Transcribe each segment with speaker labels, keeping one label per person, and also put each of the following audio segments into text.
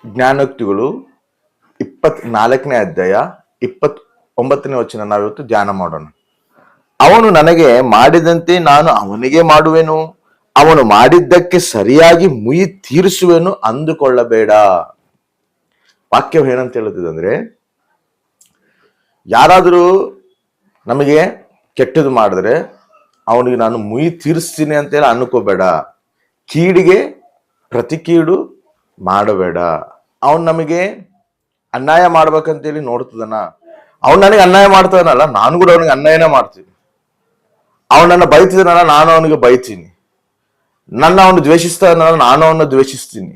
Speaker 1: ಜ್ಞಾನೋಕ್ತಿಗಳು 24ನೇ ಅಧ್ಯಾಯ 29ನೇ ವಚನ ನಾವಿವತ್ತು ಧ್ಯಾನ ಮಾಡೋಣ. ಅವನು ನನಗೆ ಮಾಡಿದಂತೆ ನಾನು ಅವನಿಗೆ ಮಾಡುವೆನು, ಅವನು ಮಾಡಿದ್ದಕ್ಕೆ ಸರಿಯಾಗಿ ಮುಯಿ ತೀರಿಸುವೆನು ಅಂದುಕೊಳ್ಳಬೇಡ. ವಾಕ್ಯವು ಏನಂತ ಹೇಳುತ್ತದೆ ಅಂದ್ರೆ, ಯಾರಾದರೂ ನಮಗೆ ಕೆಟ್ಟದ್ದು ಮಾಡಿದ್ರೆ ಅವನಿಗೆ ನಾನು ಮುಯಿ ತೀರಿಸ್ತೀನಿ ಅಂತೇಳಿ ಅನ್ಕೋಬೇಡ. ಕೀಡಿಗೆ ಪ್ರತಿ ಕೀಡು ಮಾಡಬೇಡ. ಅವನು ನಮಗೆ ಅನ್ಯಾಯ ಮಾಡ್ಬೇಕಂತೇಳಿ ನೋಡ್ತದನ, ಅವನು ನನಗೆ ಅನ್ಯಾಯ ಮಾಡ್ತಾನಲ್ಲ, ನಾನು ಕೂಡ ಅವನಿಗೆ ಅನ್ಯಾಯನೇ ಮಾಡ್ತೀನಿ. ಅವನು ನನ್ನ ಬೈತಿದ್ದಾನಲ್ಲ, ನಾನು ಅವನಿಗೆ ಬೈತೀನಿ. ಅವನು ದ್ವೇಷಿಸ್ತಾನಲ್ಲ, ನಾನು ಅವನ್ನ ದ್ವೇಷಿಸ್ತೀನಿ.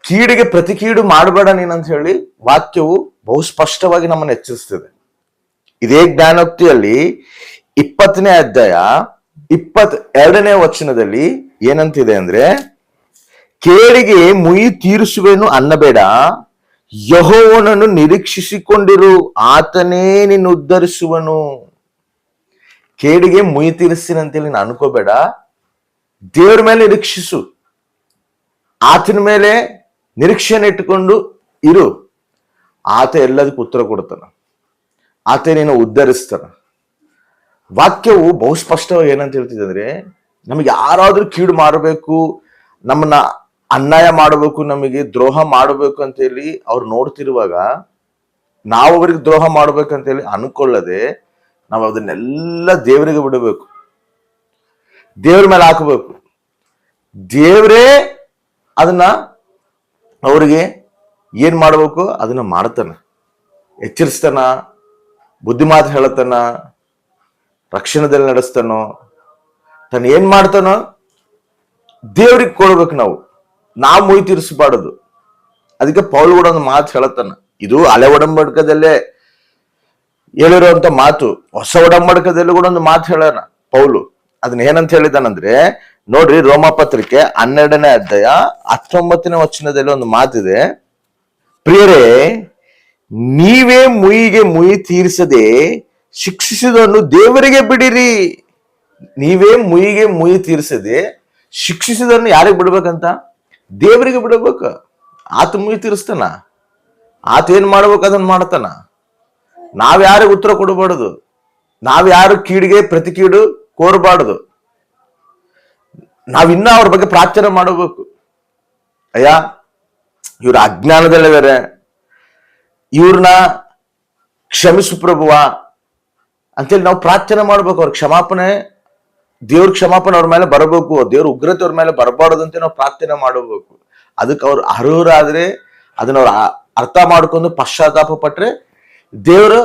Speaker 1: ಕೀಡಿಗೆ ಪ್ರತಿ ಕೀಡು ಮಾಡಬೇಡ ನೀನಂತ ಹೇಳಿ ವಾಕ್ಯವು ಬಹು ಸ್ಪಷ್ಟವಾಗಿ ನಮ್ಮನ್ನು ಎಚ್ಚರಿಸ್ತದೆ. ಇದೇ ಜ್ಞಾನೋಕ್ತಿಯಲ್ಲಿ 20ನೇ ಅಧ್ಯಾಯ 22ನೇ ವಚನದಲ್ಲಿ ಏನಂತಿದೆ ಅಂದ್ರೆ, ಕೇಡಿಗೆ ಮುಯಿ ತೀರಿಸುವೆನು ಅನ್ನಬೇಡ, ಯೆಹೋವನನ್ನು ನಿರೀಕ್ಷಿಸಿಕೊಂಡಿರು, ಆತನೇ ನಿನ್ನ ಉದ್ಧರಿಸುವನು. ಕೇಡಿಗೆ ಮುಯಿ ತೀರಿಸ್ತೀನಿ ಅಂತೇಳಿ ನಾನು ಅನ್ಕೋಬೇಡ, ದೇವ್ರ ಮೇಲೆ ನಿರೀಕ್ಷಿಸು, ಆತನ ಮೇಲೆ ನಿರೀಕ್ಷೆಯನ್ನು ಇಟ್ಟುಕೊಂಡು ಇರು. ಆತ ಎಲ್ಲದಕ್ಕೂ ಉತ್ತರ ಕೊಡ್ತಾನ, ಆತ ನೀನು ಉದ್ಧರಿಸ್ತಾನ. ವಾಕ್ಯವು ಬಹು ಸ್ಪಷ್ಟವಾಗಿ ಏನಂತ ಹೇಳ್ತಿದೆ ಅಂದ್ರೆ, ನಮಗೆ ಯಾರಾದ್ರೂ ಕೀಡು ಮಾಡಬೇಕು, ನಮ್ಮನ್ನ ಅನ್ಯಾಯ ಮಾಡಬೇಕು, ನಮಗೆ ದ್ರೋಹ ಮಾಡಬೇಕು ಅಂತ ಹೇಳಿ ಅವ್ರು ನೋಡ್ತಿರುವಾಗ ನಾವು ಅವರಿಗೆ ದ್ರೋಹ ಮಾಡ್ಬೇಕಂತೇಳಿ ಅನ್ಕೊಳ್ಳದೆ ನಾವು ಅದನ್ನೆಲ್ಲ ದೇವರಿಗೆ ಬಿಡಬೇಕು, ದೇವ್ರ ಮೇಲೆ ಹಾಕಬೇಕು. ದೇವರೇ ಅದನ್ನ ಅವರಿಗೆ ಏನ್ ಮಾಡ್ಬೇಕು ಅದನ್ನ ಮಾಡ್ತಾನ, ಎಚ್ಚರಿಸ್ತಾನ, ಬುದ್ಧಿ ಮಾತು ಹೇಳತಾನ, ರಕ್ಷಣೆದಲ್ಲಿ ನಡೆಸ್ತಾನೋ, ತಾನು ಏನ್ ಮಾಡ್ತಾನೋ ದೇವ್ರಿಗೆ ಕೊಡ್ಬೇಕು. ನಾವು ಮುಯಿ ತೀರಿಸಬಾರದು. ಅದಕ್ಕೆ ಪೌಲ್ ಕೂಡ ಒಂದು ಮಾತು ಹೇಳತಾನ, ಇದು ಹಳೆ ಒಡಂಬಡಿಕದಲ್ಲೇ ಹೇಳಿರುವಂತ ಮಾತು, ಹೊಸ ಒಡಂಬಡಿಕದಲ್ಲೂ ಕೂಡ ಒಂದು ಮಾತು ಹೇಳೋಣ ಪೌಲು. ಅದನ್ನ ಏನಂತ ಹೇಳಿದಾನಂದ್ರೆ, ನೋಡ್ರಿ, ರೋಮ ಪತ್ರಿಕೆ 12ನೇ ಅಧ್ಯಾಯ 19ನೇ ವಚನದಲ್ಲಿ ಒಂದು ಮಾತಿದೆ, ಪ್ರಿಯರೇ, ನೀವೇ ಮುಯಿಗೆ ಮುಯಿ ತೀರಿಸದೆ ಶಿಕ್ಷಿಸಿದನ್ನು ದೇವರಿಗೆ ಬಿಡಿರಿ. ನೀವೇ ಮುಯಿಗೆ ಮುಯಿ ತೀರಿಸದೆ ಶಿಕ್ಷಿಸಿದನ್ನು ಯಾರಿಗೆ ಬಿಡ್ಬೇಕಂತ? ದೇವರಿಗೆ ಬಿಡಬೇಕು. ಆತ ಮುಯಿ ತೀರಿಸ್ತಾನ, ಆತ ಏನ್ ಮಾಡ್ಬೇಕು ಅದನ್ನ ಮಾಡ್ತಾನ. ನಾವ್ಯಾರಿಗೆ ಉತ್ತರ ಕೊಡಬಾರದು, ನಾವ್ಯಾರು ಕೀಡಿಗೆ ಪ್ರತಿ ಕೀಡು ಕೋರಬಾರದು. ನಾವಿನ್ನ ಅವ್ರ ಬಗ್ಗೆ ಪ್ರಾರ್ಥನೆ ಮಾಡಬೇಕು. ಅಯ್ಯ, ಇವ್ರ ಅಜ್ಞಾನದಲ್ಲೇ ಬೇರೆ, ಇವ್ರನ್ನ ಕ್ಷಮಿಸು ಪ್ರಭುವ ಅಂತೇಳಿ ನಾವು ಪ್ರಾರ್ಥನೆ ಮಾಡ್ಬೇಕು. ಅವ್ರ ಕ್ಷಮಾಪಣೆ, ದೇವ್ರ ಕ್ಷಮಾಪಣೆ ಅವ್ರ ಮೇಲೆ ಬರಬೇಕು, ದೇವ್ರ ಉಗ್ರತೆ ಅವ್ರ ಮೇಲೆ ಬರಬಾರದಂತೆ ನಾವು ಪ್ರಾರ್ಥನೆ ಮಾಡಬೇಕು. ಅದಕ್ಕೆ ಅವ್ರು ಅರ್ಹರಾದ್ರೆ ಅದನ್ನ ಅವ್ರು ಅರ್ಥ ಮಾಡ್ಕೊಂಡು ಪಶ್ಚಾತ್ತಾಪ ಪಟ್ರೆ ದೇವ್ರ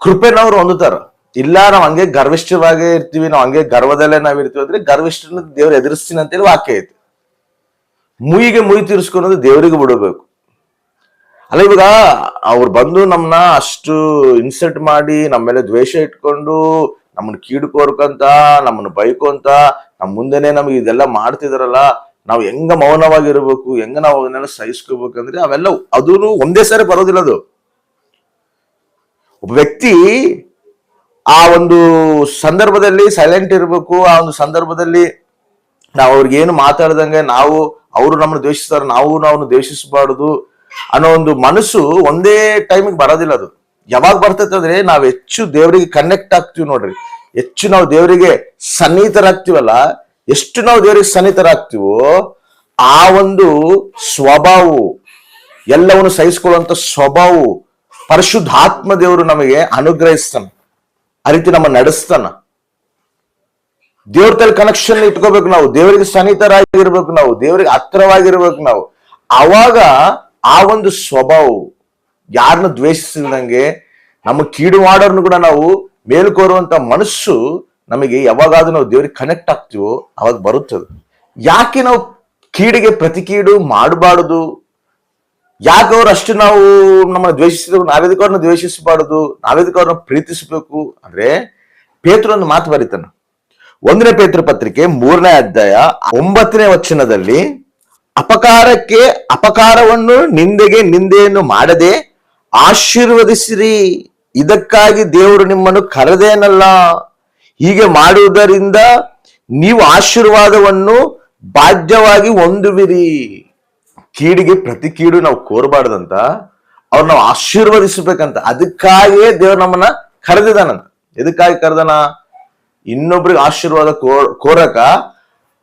Speaker 1: ಕೃಪೆನ ಅವ್ರು ಹೊಂದುತ್ತಾರ. ಇಲ್ಲ ನಾವ್ ಹಂಗೆ ಗರ್ವಿಷ್ಠವಾಗೇ ಇರ್ತೀವಿ, ನಾವ್ ಹಂಗೆ ಗರ್ವದಲ್ಲೇ ನಾವ್ ಇರ್ತೀವಿ ಅಂದ್ರೆ ಗರ್ವಿಷ್ಠನ ದೇವ್ರ ಎದುರಿಸ್ತೀನಿ ಅಂತೇಳಿ ವಾಕ್ಯ ಐತಿ. ಮುಯಿಗೆ ಮುಯಿ ತೀರಿಸ್ಕೊಳೋದು ದೇವರಿಗೆ ಬಿಡಬೇಕು. ಅಲ್ಲ, ಇವಾಗ ಅವ್ರು ಬಂದು ನಮ್ಮನ್ನ ಅಷ್ಟು ಇನ್ಸಲ್ಟ್ ಮಾಡಿ ನಮ್ಮ ಮೇಲೆ ದ್ವೇಷ ಇಟ್ಕೊಂಡು ನಮ್ಮನ್ನ ಕೀಡ್ಕೋರ್ಕಂತ, ನಮ್ಮನ್ನ ಬೈಕೊಂತ, ನಮ್ ಮುಂದೆನೆ ನಮ್ಗೆ ಇದೆಲ್ಲ ಮಾಡ್ತಿದಾರಲ್ಲ, ನಾವು ಹೆಂಗ ಮೌನವಾಗಿರ್ಬೇಕು, ಹೆಂಗ ನಾವು ಅದನ್ನೆಲ್ಲ ಸಹಿಸ್ಕೋಬೇಕಂದ್ರೆ ಅವೆಲ್ಲ ಅದೂ ಒಂದೇ ಸಾರಿ ಬರೋದಿಲ್ಲ. ಅದು ಒಬ್ಬ ವ್ಯಕ್ತಿ ಆ ಒಂದು ಸಂದರ್ಭದಲ್ಲಿ ಸೈಲೆಂಟ್ ಇರ್ಬೇಕು. ಆ ಒಂದು ಸಂದರ್ಭದಲ್ಲಿ ನಾವು ಅವ್ರಿಗೆ ಏನು ಮಾತಾಡ್ದಂಗೆ, ನಾವು ಅವರು ನಮ್ಮನ್ನು ದ್ವೇಷಿಸ್ತಾರ, ನಾವು ದ್ವೇಷಿಸಬಾರ್ದು ಅನ್ನೋ ಒಂದು ಮನಸ್ಸು ಒಂದೇ ಟೈಮಿಗೆ ಬರೋದಿಲ್ಲ. ಅದು ಯಾವಾಗ ಬರ್ತೈತೆ ಅಂದ್ರೆ ನಾವು ಹೆಚ್ಚು ದೇವರಿಗೆ ಕನೆಕ್ಟ್ ಆಗ್ತೀವಿ. ನೋಡ್ರಿ, ಹೆಚ್ಚು ನಾವು ದೇವರಿಗೆ ಸನ್ನಿಹಿತರಾಗ್ತೀವಲ್ಲ, ಎಷ್ಟು ನಾವು ದೇವರಿಗೆ ಸನ್ನಿಹಿತರಾಗ್ತೀವೋ ಆ ಒಂದು ಸ್ವಭಾವವು, ಎಲ್ಲವನ್ನು ಸಹಿಸಿಕೊಳ್ಳುವಂತ ಸ್ವಭಾವವು ಪರಿಶುದ್ಧಾತ್ಮ ದೇವರು ನಮಗೆ ಅನುಗ್ರಹಿಸ್ತಾನ. ಆ ರೀತಿ ನಮ್ಮ ನಡೆಸ್ತಾನ. ದೇವ್ರ ತಲೆ ಕನೆಕ್ಷನ್ ಇಟ್ಕೋಬೇಕು ನಾವು, ದೇವರಿಗೆ ಸನ್ನಿಹಿತರಾಗಿರ್ಬೇಕು ನಾವು, ದೇವರಿಗೆ ಹತ್ತಿರವಾಗಿರ್ಬೇಕು ನಾವು. ಆವಾಗ ಆ ಒಂದು ಸ್ವಭಾವವು ಯಾರನ್ನು ದ್ವೇಷಿಸಿದಂಗೆ ನಮ್ಮ ಕೀಡು ಮಾಡೋರ್ನು ಕೂಡ ನಾವು ಮೇಲ್ಕೋರುವಂತ ಮನಸ್ಸು ನಮಗೆ ಯಾವಾಗಾದ್ರೂ ನಾವು ದೇವರಿಗೆ ಕನೆಕ್ಟ್ ಆಗ್ತೀವೋ ಅವಾಗ ಬರುತ್ತದೆ. ಯಾಕೆ ನಾವು ಕೀಡಿಗೆ ಪ್ರತಿ ಕೀಡು ಮಾಡಬಾರದು? ಯಾಕೆ ಅವ್ರು ಅಷ್ಟು ನಾವು ನಮ್ಮ ದ್ವೇಷಿಸಿದ್ರು, ನಾವೆದಕ್ಕೆ ಅವ್ರನ್ನ ದ್ವೇಷಿಸಬಾರದು, ನಾವೆದಕ್ಕೆ ಅವ್ರನ್ನ ಪ್ರೀತಿಸಬೇಕು ಅಂದ್ರೆ, ಪೇತ್ರ ಒಂದು ಮಾತು ಬರೀತಾನ. 1ನೇ ಪೇತ್ರ ಪತ್ರಿಕೆ 3ನೇ ಅಧ್ಯಾಯ 9ನೇ ವಚನದಲ್ಲಿ, ಅಪಕಾರಕ್ಕೆ ಅಪಕಾರವನ್ನು, ನಿಂದೆಗೆ ನಿಂದೆಯನ್ನು ಮಾಡದೆ ಆಶೀರ್ವದಿಸಿರಿ, ಇದಕ್ಕಾಗಿ ದೇವರು ನಿಮ್ಮನ್ನು ಕರೆದೇನಲ್ಲ. ಹೀಗೆ ಮಾಡುವುದರಿಂದ ನೀವು ಆಶೀರ್ವಾದವನ್ನು ಬಾಧ್ಯವಾಗಿ ಹೊಂದುವಿರಿ. ಕೀಡಿಗೆ ಪ್ರತಿ ಕೀಡು ನಾವು ಕೋರಬಾರ್ದಂತ, ಅವ್ರು ನಾವು ಆಶೀರ್ವದಿಸ್ಬೇಕಂತ. ಅದಕ್ಕಾಗಿಯೇ ದೇವ್ರು ನಮ್ಮನ್ನ ಕರೆದಿದಾನಂತ. ಎದಕ್ಕಾಗಿ ಕರೆದನ? ಇನ್ನೊಬ್ರಿಗೆ ಆಶೀರ್ವಾದ ಕೋರಕ.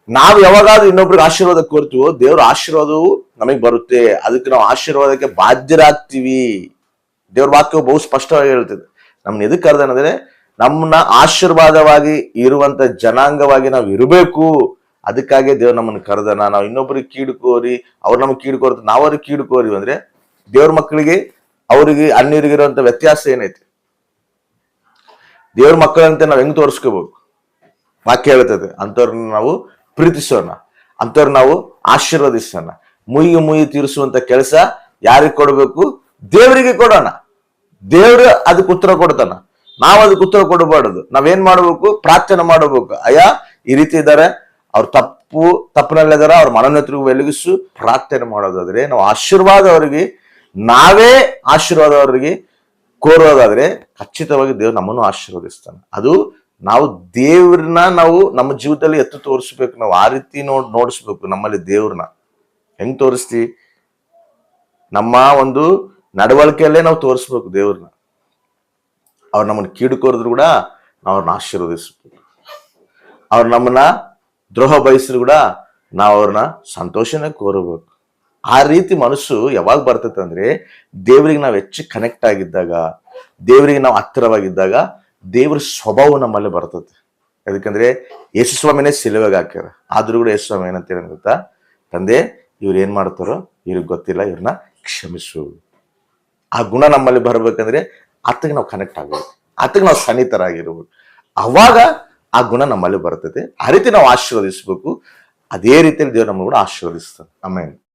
Speaker 1: ನಾವು ಯಾವಾಗಾದ್ರೂ ಇನ್ನೊಬ್ರಿಗೆ ಆಶೀರ್ವಾದ ಕೋರ್ತೀವೋ ದೇವ್ರ ಆಶೀರ್ವಾದವು ನಮಗ್ ಬರುತ್ತೆ. ಅದಕ್ಕೆ ನಾವು ಆಶೀರ್ವಾದಕ್ಕೆ ಬಾಧ್ಯರಾಗ್ತೀವಿ. ದೇವ್ರ ವಾಕ್ಯವು ಬಹು ಸ್ಪಷ್ಟವಾಗಿ ಹೇಳ್ತದೆ. ನಮ್ನ ಎದಕ್ ಕರೆದನಂದ್ರೆ ನಮ್ಮನ್ನ ಆಶೀರ್ವಾದವಾಗಿ ಇರುವಂತ ಜನಾಂಗವಾಗಿ ನಾವು ಇರಬೇಕು. ಅದಕ್ಕಾಗಿ ದೇವ್ರು ನಮ್ಮನ್ನ ಕರೆದನ. ನಾವು ಇನ್ನೊಬ್ರಿಗೆ ಕೀಡು ಕೋರಿ ಅವ್ರು ನಮ್ಗೆ ಕೀಡು ಕೋರ್ತ ನಾವು ಅವ್ರಿಗೆ ಕೀಡು ಕೋರಿ ಅಂದ್ರೆ ದೇವ್ರ ಮಕ್ಕಳಿಗೆ ಅವ್ರಿಗೆ ಅನ್ಯರಿಗಿರುವಂತ ವ್ಯತ್ಯಾಸ ಏನೈತಿ? ದೇವ್ರ ಮಕ್ಕಳಂತೆ ನಾವು ಹೆಂಗ್ ತೋರಿಸ್ಕೋಬೇಕು? ವಾಕ್ಯ ಹೇಳ್ತದೆ, ಅಂಥವ್ರನ್ನ ನಾವು ಪ್ರೀತಿಸೋಣ, ಅಂಥವ್ರು ನಾವು ಆಶೀರ್ವದಿಸೋಣ. ಮುಯಿ ತೀರಿಸುವಂತ ಕೆಲಸ ಯಾರಿಗೆ ಕೊಡಬೇಕು? ದೇವರಿಗೆ ಕೊಡೋಣ. ದೇವ್ರು ಅದಕ್ಕೆ ಉತ್ತರ ಕೊಡ್ತಾನ, ನಾವು ಅದಕ್ಕೆ ಉತ್ತರ ಕೊಡಬಾರ್ದು. ನಾವೇನ್ ಮಾಡ್ಬೇಕು? ಪ್ರಾರ್ಥನೆ ಮಾಡಬೇಕು. ಅಯ್ಯ, ಈ ರೀತಿ ಇದ್ದಾರೆ, ಅವ್ರ ತಪ್ಪಿನಲ್ಲಿದಾರ, ಅವ್ರ ಮನೋನ್ನತಿಗೂ ಬೆಳಗಿಸು. ಪ್ರಾರ್ಥನೆ ಮಾಡೋದಾದ್ರೆ ನಾವು ಆಶೀರ್ವಾದ ಅವರಿಗೆ, ನಾವೇ ಆಶೀರ್ವಾದ ಅವರಿಗೆ ಕೋರೋದಾದ್ರೆ ಖಚಿತವಾಗಿ ದೇವ್ರು ನಮ್ಮನ್ನು ಆಶೀರ್ವದಿಸ್ತಾನೆ. ಅದು ನಾವು ದೇವ್ರನ್ನ ನಾವು ನಮ್ಮ ಜೀವಿತದಲ್ಲಿ ಎತ್ತು ತೋರಿಸ್ಬೇಕು. ನಾವು ಆ ರೀತಿ ನೋಡಿಸ್ಬೇಕು. ನಮ್ಮಲ್ಲಿ ದೇವ್ರನ್ನ ಹೆಂಗ್ ತೋರಿಸ್ತೀವಿ? ನಮ್ಮ ಒಂದು ನಡವಳಿಕೆಯಲ್ಲೇ ನಾವು ತೋರಿಸ್ಬೇಕು ದೇವ್ರನ್ನ. ಅವ್ರು ನಮ್ಮನ್ನ ಕೀಡು ಕೋರಿದ್ರು ಕೂಡ ನಾವು ಅವ್ರನ್ನ ಆಶೀರ್ವದಿಸ್ಬೇಕು. ಅವ್ರು ನಮ್ಮನ್ನ ದ್ರೋಹ ಬಯಸಿದ್ರು ಕೂಡ ನಾವು ಅವ್ರನ್ನ ಸಂತೋಷನೇ ಕೋರಬೇಕು. ಆ ರೀತಿ ಮನಸ್ಸು ಯಾವಾಗ ಬರ್ತೈತೆ ಅಂದ್ರೆ ದೇವರಿಗೆ ನಾವು ಹೆಚ್ಚು ಕನೆಕ್ಟ್ ಆಗಿದ್ದಾಗ, ದೇವರಿಗೆ ನಾವು ಹತ್ತಿರವಾಗಿದ್ದಾಗ ದೇವ್ರ ಸ್ವಭಾವ ನಮ್ಮಲ್ಲಿ ಬರ್ತದೆ. ಯಾಕಂದ್ರೆ ಯೇಸು ಸ್ವಾಮಿನೇ ಸಿಲುವೆಗೆ ಹಾಕ್ಯಾರ. ಆದ್ರೂ ಕೂಡ ಯೇಸು ಸ್ವಾಮಿ ಏನಂತ ಗೊತ್ತಾ? ತಂದೆ, ಇವ್ರು ಏನ್ ಮಾಡ್ತಾರೋ ಇವ್ರಿಗೆ ಗೊತ್ತಿಲ್ಲ, ಇವ್ರನ್ನ ಕ್ಷಮಿಸು. ಆ ಗುಣ ನಮ್ಮಲ್ಲಿ ಬರ್ಬೇಕಂದ್ರೆ ಆತಗೆ ನಾವು ಕನೆಕ್ಟ್ ಆಗ್ಬೇಕು, ಆತಗೆ ನಾವು ಸನ್ನಿಹಿತರಾಗಿರ್ಬೇಕು. ಅವಾಗ ಆ ಗುಣ ನಮ್ಮಲ್ಲಿ ಬರ್ತದೆ. ಆ ರೀತಿ ನಾವು ಆಶೀರ್ವದಿಸ್ಬೇಕು. ಅದೇ ರೀತಿಯಲ್ಲಿ ದೇವ್ರು ನಮ್ಮನ್ನು ಕೂಡ ಆಶೀರ್ವದಿಸ್ತಾನೆ. ಆಮೇಲೆ